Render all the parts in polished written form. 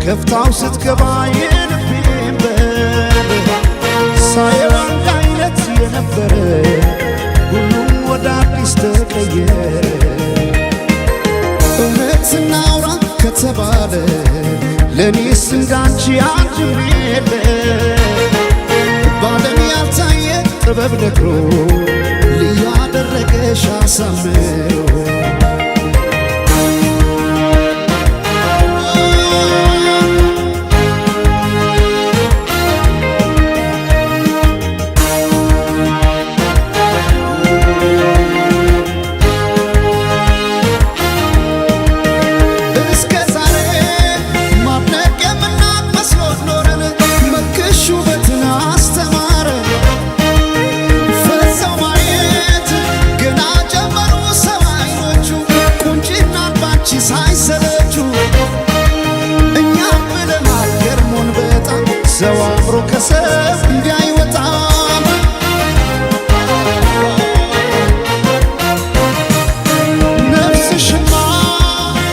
ከፍታው ስትገባ የልቤን በር ሳየው አንድ አይነት የነበረ ሁሉም ወደ አዲስ ተቀየረ። እውነት እናውራ ከተባለ ለኔስ እንዳንቺ አንድም የለ ባለም ያልታየ ጥበብ ነግሮ ልዩ አደረገሽ አሳምሮ ሰው አምሮ ከሰብ እንዳይወጣም ነፍስሽማ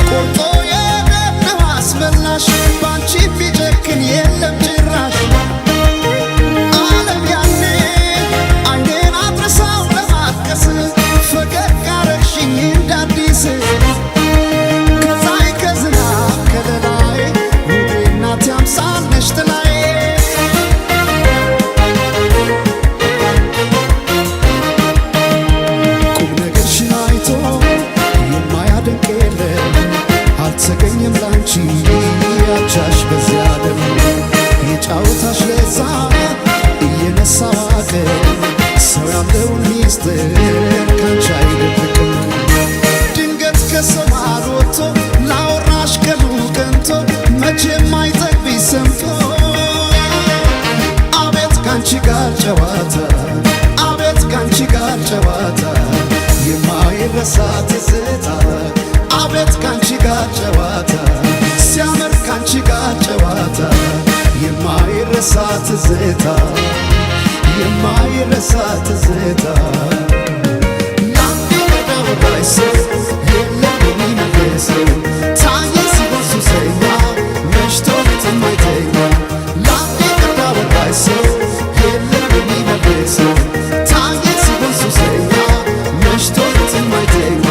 ቆርጦ የደነው አስመላሽ ባንቺ ቢጨክን የለም ጭራሽ ዓለም ያኔ አይኔን አድረሳው ለማቀስ ፈገግ አረግሽኝ እንዳዲስ ከፀሐይ ከዝናብ ከለላይ ውቤ እናት ያምሳል ነሽ ጥላይ አልተገኘም ላንቺ ያቻሽ በዚያ ዓለም የጫወታሽ ለዛ እየነሳ ዋገር ሰው ያለውን ሚስጥር ካንቺ አይደብቅም። ድንገት ከሰው መሃል ወጥቶ ላወራሽ ቀኑ ቀንቶ መቼም አይጠግብሽ ሰምቶ አቤት ካንቺ ጋር ጨዋታ አቤት ካንቺ ጋር ጨዋታ የማይረሳ ትዝታ አቤት ካንቺ ጋር ጨዋታ ሲያምር ካንቺ ጋር ጨዋታ የማይረሳ ትዝታ የማይረሳ ትዝታ ላንዴ ወዳይ ሰው የለም የሚመለሰው ታየ ሲጎሱ ሰኛ መሽቶ የማይተኛ ላንዴ ወዳይ ሰው የለም የሚመለሰው ታየ ሲጎሱ ሰኛ መሽቶ የማይተኛ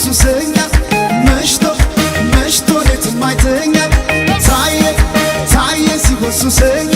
ሱሰኛ መሽቶ መሽቶ ሌት የማይተኛ ታየ ታየ ሲሆን ሱሰኛ